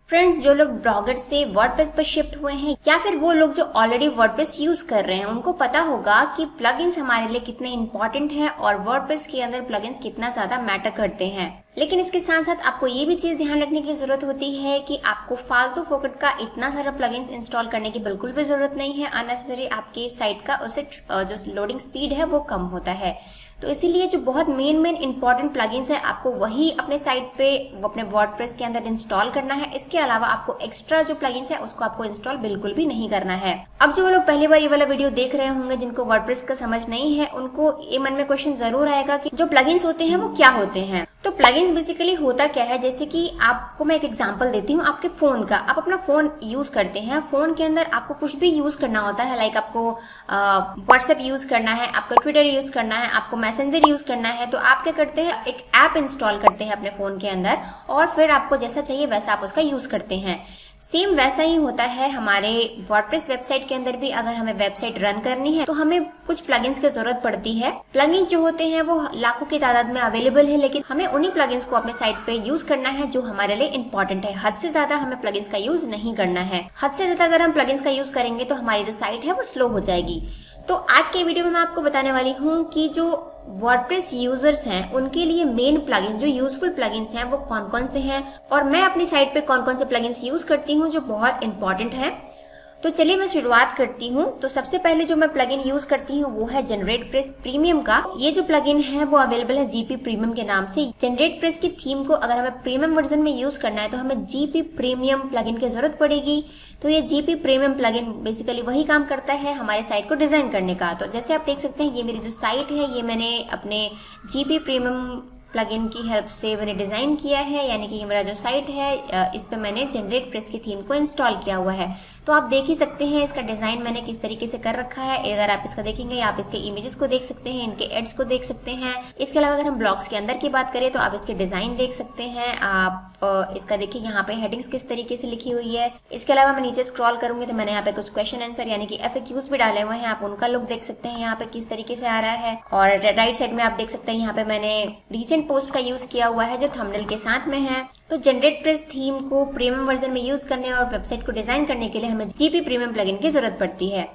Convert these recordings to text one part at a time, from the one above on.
Friend, जो लोग blogger से वर्डप्रेस पर शिफ्ट हुए हैं या फिर वो लोग जो ऑलरेडी वर्डप्रेस यूज कर रहे हैं, उनको पता होगा कि प्लगइन्स हमारे लिए कितने इंपॉर्टेंट हैं और वर्डप्रेस के अंदर प्लगइन्स कितना ज्यादा मैटर करते हैं। लेकिन इसके साथ साथ आपको ये भी चीज ध्यान रखने की जरूरत होती है कि आपको फालतू फोकट का इतना सारा प्लगइन्स इंस्टॉल करने की बिल्कुल भी जरूरत नहीं है। अननेसेसरी आपकी साइट का उससे जो लोडिंग स्पीड है वो कम होता है। तो इसीलिए जो बहुत मेन इंपॉर्टेंट प्लगइन्स है आपको वही अपने साइट पे अपने वर्डप्रेस के अंदर इंस्टॉल करना है। इसके अलावा आपको एक्स्ट्रा जो प्लगइन्स है उसको आपको इंस्टॉल बिल्कुल भी नहीं करना है। अब जो लोग पहली बार ये वाला वीडियो देख रहे होंगे जिनको वर्डप्रेस का समझ नहीं है, उनको ये मन में क्वेश्चन जरूर आएगा कि जो प्लगइन्स होते हैं वो क्या होते हैं। तो प्लगइन्स बेसिकली होता क्या है, जैसे कि आपको मैं एक एग्जांपल देती हूँ आपके फोन का। आप अपना फोन यूज करते हैं, फोन के अंदर आपको कुछ भी यूज करना होता है, लाइक आपको व्हाट्सएप यूज करना है, आपका ट्विटर यूज करना है, आपको मैसेंजर यूज करना है। तो आप क्या करते हैं, एक ऐप इंस्टॉल करते हैं अपने फोन के अंदर और फिर आपको जैसा चाहिए वैसा आप उसका यूज करते हैं। सेम वैसा ही होता है हमारे वर्डप्रेस वेबसाइट के अंदर भी। अगर हमें वेबसाइट रन करनी है तो हमें कुछ प्लगइन्स की जरूरत पड़ती है। प्लगइन्स जो होते हैं वो लाखों की तादाद में अवेलेबल है, लेकिन हमें उन्हीं प्लगइन्स को अपने साइट पे यूज करना है जो हमारे लिए इंपॉर्टेंट है। हद से ज्यादा हमें प्लगइन्स का यूज नहीं करना है। हद से ज्यादा अगर हम प्लगइन्स का यूज करेंगे तो हमारी जो साइट है वो स्लो हो जाएगी। तो आज के वीडियो में मैं आपको बताने वाली हूँ कि जो वर्डप्रेस यूजर्स हैं उनके लिए मेन प्लगइन्स, जो यूजफुल प्लगइन्स हैं वो कौन कौन से हैं और मैं अपनी साइट पे कौन कौन से प्लगइन्स यूज करती हूँ जो बहुत इंपॉर्टेंट है। तो चलिए मैं शुरुआत करती हूँ। तो सबसे पहले जो मैं प्लगइन यूज करती हूँ वो है जनरेटप्रेस प्रीमियम का। ये जो प्लगइन है वो अवेलेबल है जीपी प्रीमियम के नाम से। जनरेटप्रेस की थीम को अगर हमें प्रीमियम वर्जन में यूज करना है तो हमें जीपी प्रीमियम प्लगइन की जरूरत पड़ेगी। तो ये जीपी प्रीमियम प्लगइन बेसिकली वही काम करता है हमारे साइट को डिजाइन करने का। तो जैसे आप देख सकते हैं ये मेरी जो साइट है ये मैंने अपने जीपी प्रीमियम प्लगइन की हेल्प से मैंने डिजाइन किया है, यानी कि ये मेरा जो साइट है इस पे मैंने जनरेटप्रेस की थीम को इंस्टॉल किया हुआ है। तो आप देख ही सकते हैं इसका डिजाइन मैंने किस तरीके से कर रखा है। अगर आप इसका देखेंगे आप इसके इमेजेस को देख सकते हैं, इनके एड्स को देख सकते हैं। इसके अलावा अगर हम ब्लॉग्स के अंदर की बात करें तो आप इसके डिजाइन देख सकते हैं। आप इसका देखिए यहाँ पे हेडिंग्स किस तरीके से लिखी हुई है। इसके अलावा मैं नीचे स्क्रॉल करूंगी तो मैंने यहाँ पे कुछ क्वेश्चन आंसर यानी कि FAQs भी डाले हुए हैं। आप उनका लुक देख सकते हैं यहाँ पे किस तरीके से आ रहा है। और राइट साइड में आप देख सकते हैं यहाँ पे मैंने रिसेंट पोस्ट का यूज किया हुआ है जो थंबनेल के साथ में है। तो जनरेटप्रेस थीम को प्रीमियम वर्जन में यूज करने और वेबसाइट को डिजाइन करने के लिए हमें जीपी प्रीमियम प्लगइन की जरूरत पड़ती है।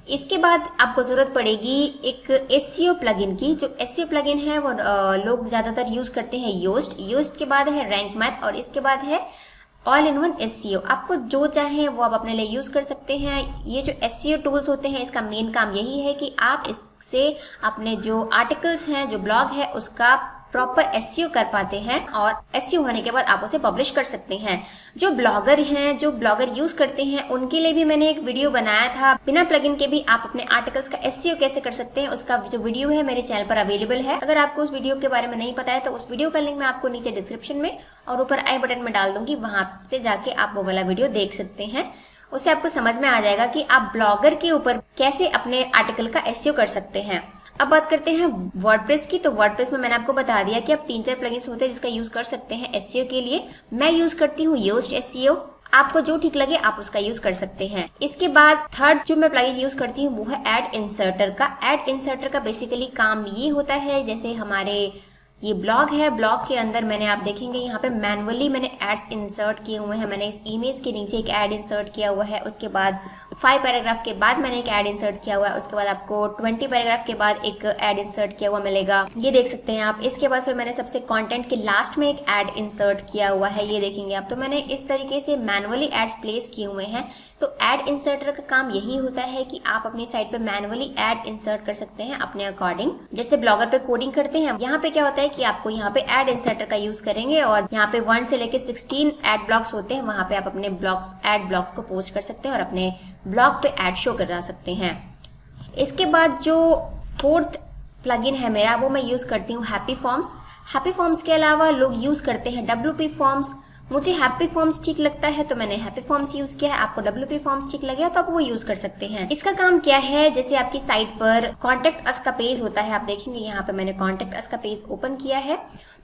इसके बाद आपको जरूरत पड़ेगी एक SEO प्लगइन की। जो SEO प्लगइन है वो लोग ज्यादातर यूज करते हैं योस्ट के बाद है रैंक मैथ और इसके बाद है ऑल इन वन SEO। आपको जो चाहे वो आप अपने लिए यूज कर सकते हैं। ये जो SEO टूल्स होते हैं इसका मेन काम यही है कि आप इससे अपने जो आर्टिकल्स हैं, जो ब्लॉग है, उसका प्रॉपर SEO कर पाते हैं और SEO होने के बाद आप उसे पब्लिश कर सकते हैं। जो ब्लॉगर हैं, जो ब्लॉगर यूज करते हैं, उनके लिए भी मैंने एक वीडियो बनाया था। बिना प्लगइन के भी आप अपने आर्टिकल्स का SEO कैसे कर सकते हैं, उसका जो वीडियो है मेरे चैनल पर अवेलेबल है। अगर आपको उस वीडियो के बारे में नहीं पता है तो उस वीडियो का लिंक मैं आपको नीचे डिस्क्रिप्शन में और ऊपर आई बटन में डाल दूंगी, वहां से जाके आप वो वाला वीडियो देख सकते हैं। उससे आपको समझ में आ जाएगा कि आप ब्लॉगर के ऊपर कैसे अपने आर्टिकल का SEO कर सकते हैं। अब बात करते हैं वर्डप्रेस की। तो वर्डप्रेस में मैंने आपको बता दिया कि अब 3-4 प्लगइन्स होते हैं जिसका यूज कर सकते हैं SEO के लिए। मैं यूज करती हूँ योस्ट SEO। आपको जो ठीक लगे आप उसका यूज कर सकते हैं। इसके बाद थर्ड जो मैं प्लगइन यूज करती हूँ वो है एड इंसर्टर का। एड इंसर्टर का बेसिकली काम ये होता है, जैसे हमारे ये ब्लॉग है, ब्लॉग के अंदर मैंने आप देखेंगे यहाँ पे मैनुअली मैंने एड्स इंसर्ट किए हुए हैं। मैंने इस इमेज के नीचे एक एड इंसर्ट किया हुआ है, उसके बाद 5 पैराग्राफ के बाद मैंने एक एड इंसर्ट किया हुआ है, उसके बाद आपको 20 पैराग्राफ के बाद एक एड इंसर्ट किया हुआ मिलेगा, ये देख सकते हैं आप। इसके बाद फिर मैंने सबसे कंटेंट के लास्ट में एक एड इंसर्ट किया हुआ है, ये देखेंगे आप। तो मैंने इस तरीके से मैनुअली एड्स प्लेस किए हुए हैं। तो एड इंसर्टर का काम यही होता है कि आप अपनी साइट पे मैनुअली एड इंसर्ट कर सकते हैं अपने अकॉर्डिंग, जैसे ब्लॉगर पे कोडिंग करते हैं। यहाँ पे क्या होता है कि आपको यहाँ पे एड इंसर्टर का यूज करेंगे और यहाँ पे 1 से लेके 16 एड ब्लॉक्स होते हैं, वहां पे आप अपने ब्लॉग्स, एड ब्लॉक्स को पोस्ट कर सकते हैं और अपने ब्लॉग पे एड शो करा सकते हैं। इसके बाद जो 4th प्लगइन है मेरा वो मैं यूज करती हूँ हैप्पी फॉर्म्स। हैप्पी फॉर्म्स के अलावा लोग यूज करते हैं WP फॉर्म्स। मुझे हैप्पी फॉर्म्स ठीक लगता है तो मैंने हैप्पी फॉर्म्स यूज किया है। आपको WP फॉर्म्स ठीक लगे तो आप वो यूज कर सकते हैं। इसका काम क्या है, जैसे आपकी साइट पर कॉन्टेक्ट अस का पेज होता है, आप देखेंगे यहाँ पे मैंने कॉन्टेक्ट अस का पेज ओपन किया है।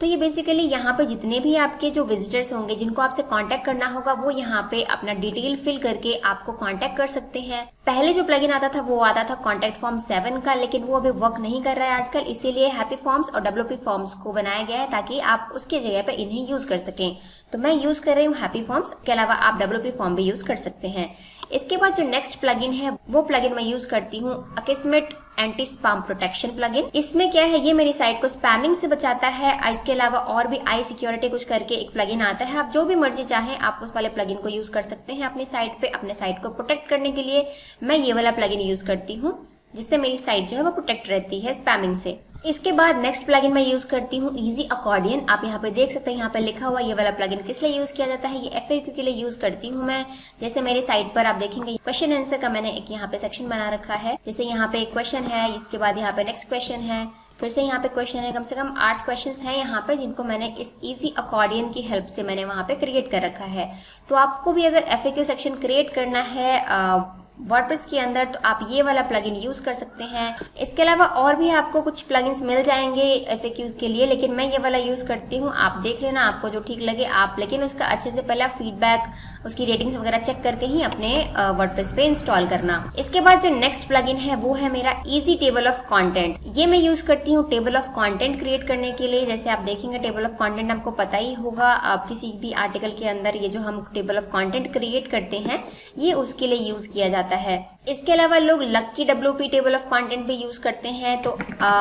तो ये बेसिकली यहाँ पे जितने भी आपके जो विजिटर्स होंगे जिनको आपसे कांटेक्ट करना होगा वो यहाँ पे अपना डिटेल फिल करके आपको कांटेक्ट कर सकते हैं। पहले जो प्लगइन आता था वो आता था कॉन्टैक्ट फॉर्म 7 का, लेकिन वो अभी वर्क नहीं कर रहा है आजकल, इसीलिए हैप्पी फॉर्म्स और WP फॉर्म्स को बनाया गया है ताकि आप उसके जगह पे इन्हें यूज कर सकें। तो मैं यूज कर रही हूँ हैप्पी फॉर्म्स, के अलावा आप WP फॉर्म भी यूज कर सकते हैं। इसके बाद जो नेक्स्ट प्लगइन है वो प्लगइन मैं यूज करती हूँ Akismet anti spam protection plugin. इसमें क्या है, ये मेरी साइट को स्पैमिंग से बचाता है। इसके अलावा और भी आई सिक्योरिटी कुछ करके एक प्लगइन आता है, आप जो भी मर्जी चाहें आप उस वाले प्लगइन को यूज कर सकते हैं अपनी साइट पे। अपने साइट को प्रोटेक्ट करने के लिए मैं ये वाला प्लगइन यूज करती हूँ, जिससे मेरी साइट जो है वो प्रोटेक्ट रहती है स्पैमिंग से। इसके बाद नेक्स्ट प्लगइन मैं यूज करती हूँ इजी अकॉर्डियन। आप यहाँ पे देख सकते हैं, यहाँ पे लिखा हुआ ये वाला प्लगइन किस लिए यूज किया जाता है, ये FAQ के लिए यूज करती हूँ मैं। जैसे मेरी साइट पर आप देखेंगे क्वेश्चन आंसर का मैंने एक यहाँ पे सेक्शन बना रखा है। जैसे यहाँ पे एक क्वेश्चन है, इसके बाद यहाँ पे नेक्स्ट क्वेश्चन है, फिर से यहाँ पे क्वेश्चन है, कम से कम 8 क्वेश्चंस हैं यहाँ पे जिनको मैंने इस इजी अकॉर्डियन की हेल्प से मैंने वहाँ पे क्रिएट कर रखा है। तो आपको भी अगर FAQ सेक्शन क्रिएट करना है वर्डप्रेस के अंदर तो आप ये वाला प्लगइन यूज कर सकते हैं। इसके अलावा और भी आपको कुछ प्लगइन्स मिल जाएंगे FAQ के लिए, लेकिन मैं ये वाला यूज करती हूँ। आप देख लेना आपको जो ठीक लगे आप, लेकिन उसका अच्छे से पहले फीडबैक उसकी रेटिंग्स वगैरह चेक करके ही अपने वर्डप्रेस पे इंस्टॉल करना। इसके बाद जो नेक्स्ट प्लगइन है वो है मेरा इजी टेबल ऑफ कंटेंट। ये मैं यूज करती हूँ टेबल ऑफ कंटेंट क्रिएट करने के लिए। जैसे आप देखेंगे टेबल ऑफ कंटेंट आपको पता ही होगा, आप किसी भी आर्टिकल के अंदर ये जो हम टेबल ऑफ कंटेंट क्रिएट करते हैं ये उसके लिए यूज किया जाता है। इसके अलावा लोग lucky WP table of content भी यूज करते हैं, तो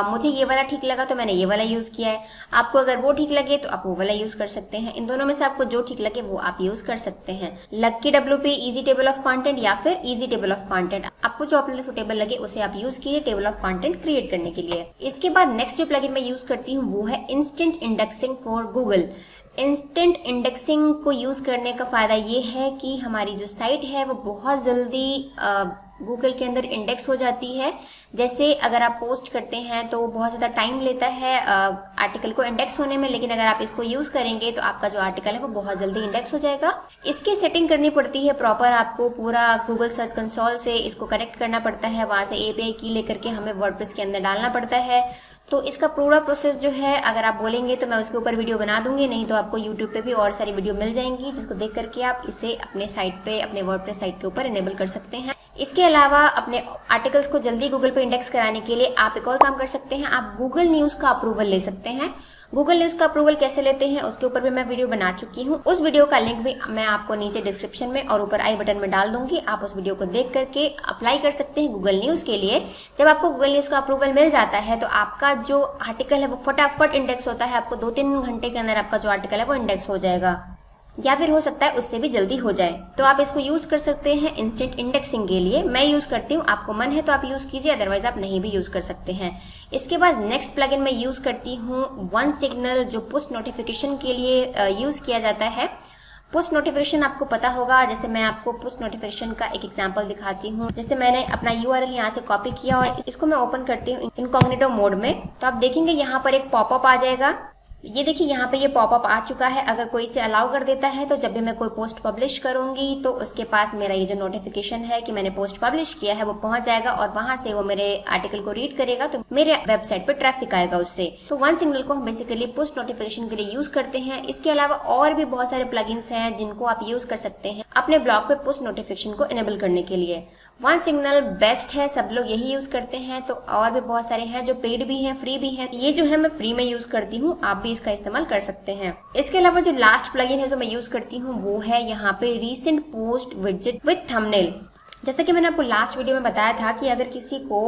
मुझे ये वाला ठीक लगा तो मैंने ये वाला यूज किया है। आपको अगर वो ठीक लगे तो आप वो वाला यूज कर सकते हैं। इन दोनों में से आपको जो ठीक लगे वो आप यूज कर सकते हैं, lucky WP easy table of content या फिर इजी टेबल ऑफ कंटेंट। आपको जो अपने लिए सुटेबल लगे उसे आप यूज कीजिए टेबल ऑफ कंटेंट क्रिएट करने के लिए। इसके बाद नेक्स्ट जो प्लगइन मैं यूज करती हूँ वो है instant indexing for Google. Instant indexing को यूज करने का फायदा ये है कि हमारी जो साइट है वो बहुत जल्दी गूगल के अंदर इंडेक्स हो जाती है। जैसे अगर आप पोस्ट करते हैं तो बहुत ज़्यादा टाइम लेता है आर्टिकल को इंडेक्स होने में, लेकिन अगर आप इसको यूज़ करेंगे तो आपका जो आर्टिकल है वो बहुत जल्दी इंडेक्स हो जाएगा। इसकी सेटिंग करनी पड़ती है प्रॉपर, आपको पूरा गूगल सर्च कंसोल से इसको कनेक्ट करना पड़ता है, वहाँ से API की लेकर के हमें वर्डप्रेस के अंदर डालना पड़ता है। तो इसका पूरा प्रोसेस जो है अगर आप बोलेंगे तो मैं उसके ऊपर वीडियो बना दूंगी, नहीं तो आपको यूट्यूब पे भी और सारी वीडियो मिल जाएंगी जिसको देख करके आप इसे अपने साइट पे, अपने वर्डप्रेस साइट के ऊपर इनेबल कर सकते हैं। इसके अलावा अपने आर्टिकल्स को जल्दी गूगल पे इंडेक्स कराने के लिए आप एक और काम कर सकते हैं, आप गूगल न्यूज़ का अप्रूवल ले सकते हैं। गूगल न्यूज़ का अप्रूवल कैसे लेते हैं उसके ऊपर भी मैं वीडियो बना चुकी हूँ। उस वीडियो का लिंक भी मैं आपको नीचे डिस्क्रिप्शन में और ऊपर आई बटन में डाल दूंगी। आप उस वीडियो को देख करके अप्लाई कर सकते हैं गूगल न्यूज़ के लिए। जब आपको गूगल न्यूज़ का अप्रूवल मिल जाता है तो आपका जो आर्टिकल है वो फटाफट इंडेक्स होता है। आपको 2-3 घंटे के अंदर आपका जो आर्टिकल है वो इंडेक्स हो जाएगा, या फिर हो सकता है उससे भी जल्दी हो जाए। तो आप इसको यूज कर सकते हैं इंस्टेंट इंडेक्सिंग के लिए। मैं यूज करती हूँ, आपको मन है तो आप यूज कीजिए, अदरवाइज आप नहीं भी यूज कर सकते हैं। इसके बाद नेक्स्ट प्लगइन मैं यूज करती हूँ वन सिग्नल, जो पुश नोटिफिकेशन के लिए यूज किया जाता है। पुश नोटिफिकेशन आपको पता होगा, जैसे मैं आपको पुश नोटिफिकेशन का एक एग्जांपल दिखाती हूँ। जैसे मैंने अपना URL यहाँ से कॉपी किया और इसको मैं ओपन करती हूँ इनकॉग्निटो मोड में, तो आप देखेंगे यहाँ पर एक पॉपअप आ जाएगा। ये देखिए यहाँ पे ये पॉपअप आ चुका है। अगर कोई इसे अलाउ कर देता है तो जब भी मैं कोई पोस्ट पब्लिश करूंगी तो उसके पास मेरा ये जो नोटिफिकेशन है कि मैंने पोस्ट पब्लिश किया है वो पहुंच जाएगा और वहां से वो मेरे आर्टिकल को रीड करेगा, तो मेरे वेबसाइट पे ट्रैफिक आएगा उससे। तो वन सिग्नल को हम बेसिकली पोस्ट नोटिफिकेशन के लिए यूज करते हैं। इसके अलावा और भी बहुत सारे प्लगइन्स हैं जिनको आप यूज कर सकते हैं अपने ब्लॉग पे पोस्ट नोटिफिकेशन को इनेबल करने के लिए। वन सिग्नल बेस्ट है, सब लोग यही यूज करते हैं। तो और भी बहुत सारे हैं जो पेड भी हैं, फ्री भी हैं। ये जो है मैं फ्री में यूज करती हूँ, आप भी इसका इस्तेमाल कर सकते हैं। इसके अलावा जो लास्ट प्लगइन है जो मैं यूज करती हूँ वो है यहाँ पे रीसेंट पोस्ट विजेट विद थंबनेल। जैसा कि मैंने आपको लास्ट वीडियो में बताया था कि अगर किसी को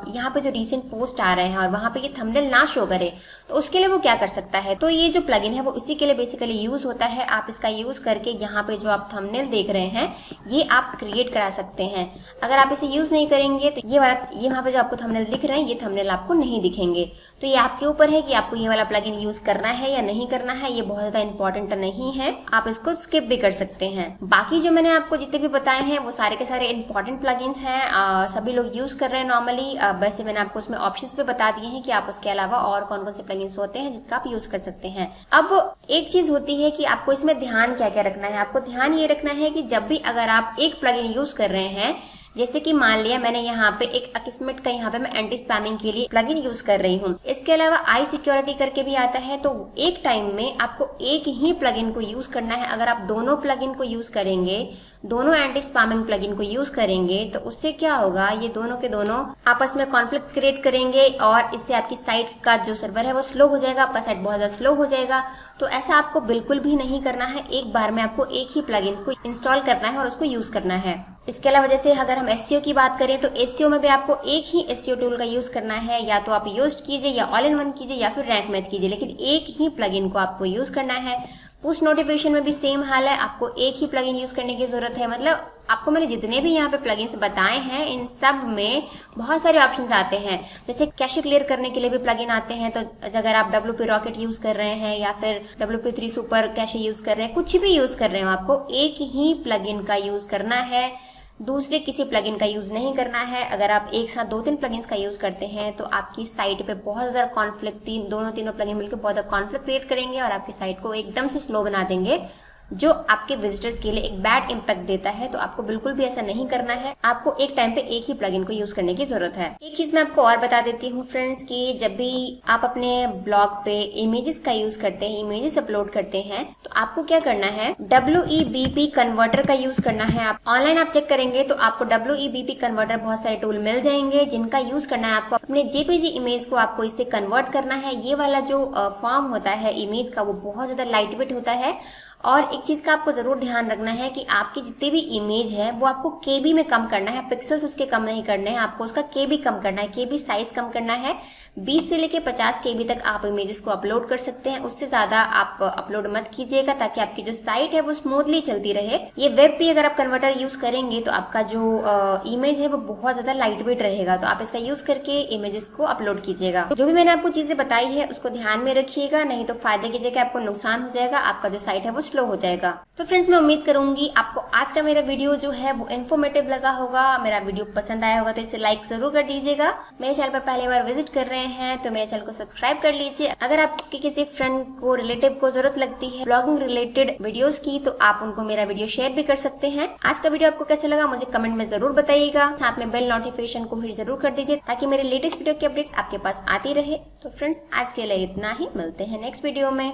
यहाँ पे जो रीसेंट पोस्ट आ रहे हैं और वहाँ पे ये थंबनेल ना शो करे तो उसके लिए वो क्या कर सकता है। तो ये जो प्लगइन है वो इसी के लिए बेसिकली यूज होता है। आप इसका यूज करके यहाँ पे जो आप थंबनेल देख रहे हैं ये आप क्रिएट करा सकते हैं। अगर आप इसे यूज नहीं करेंगे तो ये वहाँ पे जो आपको थंबनेल दिख रहे हैं ये थंबनेल आपको नहीं दिखेंगे। तो ये आपके ऊपर है कि आपको ये वाला प्लगइन यूज करना है या नहीं करना है। ये बहुत ज्यादा इंपॉर्टेंट नहीं है, आप इसको स्किप भी कर सकते हैं। बाकी जो मैंने आपको जितने भी बताए हैं वो सारे के सारे इंपॉर्टेंट प्लगइन्स हैं, सभी लोग यूज कर रहे हैं नॉर्मली। वैसे मैंने आपको उसमें ऑप्शंस भी बता दिए हैं कि आप उसके अलावा और कौन कौन से प्लगइन्स होते हैं जिसका आप यूज कर सकते हैं। अब एक चीज होती है कि आपको इसमें ध्यान क्या क्या रखना है। आपको ध्यान ये रखना है कि जब भी अगर आप एक प्लगइन यूज कर रहे हैं, जैसे कि मान लिया मैंने यहाँ पे एक Akismet का यहाँ पे मैं एंटी स्पैमिंग के लिए प्लगइन यूज कर रही हूँ। इसके अलावा आई सिक्योरिटी करके भी आता है, तो एक टाइम में आपको एक ही प्लगइन को यूज करना है। अगर आप दोनों प्लगइन को यूज करेंगे, दोनों एंटी स्पैमिंग प्लगइन को यूज करेंगे, तो उससे क्या होगा, ये दोनों के दोनों आपस में कॉन्फ्लिक्ट क्रिएट करेंगे और इससे आपकी साइट का जो सर्वर है वो स्लो हो जाएगा, आपका साइट बहुत ज्यादा स्लो हो जाएगा। तो ऐसा आपको बिल्कुल भी नहीं करना है। एक बार में आपको एक ही प्लगइन को इंस्टॉल करना है और उसको यूज करना है। इसके अलावा जैसे अगर हम एसईओ की बात करें, तो एसईओ में भी आपको एक ही एसईओ टूल का यूज करना है। या तो आप यूज कीजिए या ऑल इन वन कीजिए या फिर रैंक मैथ कीजिए, लेकिन एक ही प्लगइन को आपको यूज करना है। पुश नोटिफिकेशन में भी सेम हाल है, आपको एक ही प्लगइन यूज करने की जरूरत है। मतलब आपको मैंने जितने भी यहाँ पे प्लगइन्स बताए हैं, इन सब में बहुत सारे ऑप्शंस आते हैं। जैसे कैशे क्लियर करने के लिए भी प्लगइन आते हैं। तो अगर आप WP रॉकेट यूज कर रहे हैं या फिर WP3 सुपर कैशे यूज कर रहे हैं, कुछ भी यूज कर रहे हो, आपको एक ही प्लगइन का यूज करना है, दूसरे किसी प्लगइन का यूज नहीं करना है। अगर आप एक साथ 2-3 प्लगइन्स का यूज करते हैं तो आपकी साइट पे बहुत ज्यादा कॉन्फ्लिक्ट, तीनों प्लगइन मिलकर बहुत ज्यादा कॉन्फ्लिक्ट क्रिएट करेंगे और आपकी साइट को एकदम से स्लो बना देंगे, जो आपके विजिटर्स के लिए एक बैड इंपैक्ट देता है। तो आपको बिल्कुल भी ऐसा नहीं करना है। आपको एक टाइम पे एक ही प्लगइन को यूज करने की जरूरत है। एक चीज मैं आपको और बता देती हूँ फ्रेंड्स, कि जब भी आप अपने ब्लॉग पे इमेजेस का यूज करते हैं, इमेजेस अपलोड करते हैं, तो आपको क्या करना है, WEBP कन्वर्टर का यूज करना है। आप ऑनलाइन आप चेक करेंगे तो आपको WEBP कन्वर्टर बहुत सारे टूल मिल जाएंगे, जिनका यूज करना है आपको। अपने JPG इमेज को आपको इससे कन्वर्ट करना है। ये वाला जो फॉर्म होता है इमेज का, वो बहुत ज्यादा लाइट वेट होता है। और एक चीज का आपको जरूर ध्यान रखना है कि आपकी जितनी भी इमेज है वो आपको KB में कम करना है, पिक्सल्स उसके कम नहीं करने हैं, आपको उसका KB कम करना है, KB साइज कम करना है। 20 से लेके 50 KB तक आप इमेजेस को अपलोड कर सकते हैं, उससे ज्यादा आप अपलोड मत कीजिएगा, ताकि आपकी जो साइट है वो स्मूथली चलती रहे। ये वेब पे अगर आप कन्वर्टर यूज करेंगे तो आपका जो इमेज है वो बहुत ज्यादा लाइट वेट रहेगा। तो आप इसका यूज करके इमेजेस को अपलोड कीजिएगा। जो भी मैंने आपको चीजें बताई है उसको ध्यान में रखिएगा, नहीं तो फायदे की जगह आपको नुकसान हो जाएगा, आपका जो साइट है वो स्लो हो जाएगा। तो फ्रेंड्स, मैं उम्मीद करूंगी आपको आज का मेरा वीडियो जो है वो इन्फॉर्मेटिव लगा होगा, मेरा वीडियो पसंद आया होगा, तो इसे लाइक जरूर कर दीजिएगा। मेरे चैनल पर पहली बार विजिट कर रहे हैं तो मेरे चैनल को सब्सक्राइब कर लीजिए। अगर आपके किसी फ्रेंड को, रिलेटिव को जरूरत लगती है ब्लॉगिंग रिलेटेड वीडियोस की, तो आप उनको मेरा वीडियो शेयर भी कर सकते हैं। आज का वीडियो आपको कैसा लगा मुझे कमेंट में जरूर बताइएगा। साथ में बेल नोटिफिकेशन को भी जरूर कर दीजिए, ताकि मेरे लेटेस्ट वीडियो की अपडेट्स आपके पास आती रहे। तो फ्रेंड्स, आज के लिए इतना ही, मिलते हैं नेक्स्ट वीडियो में।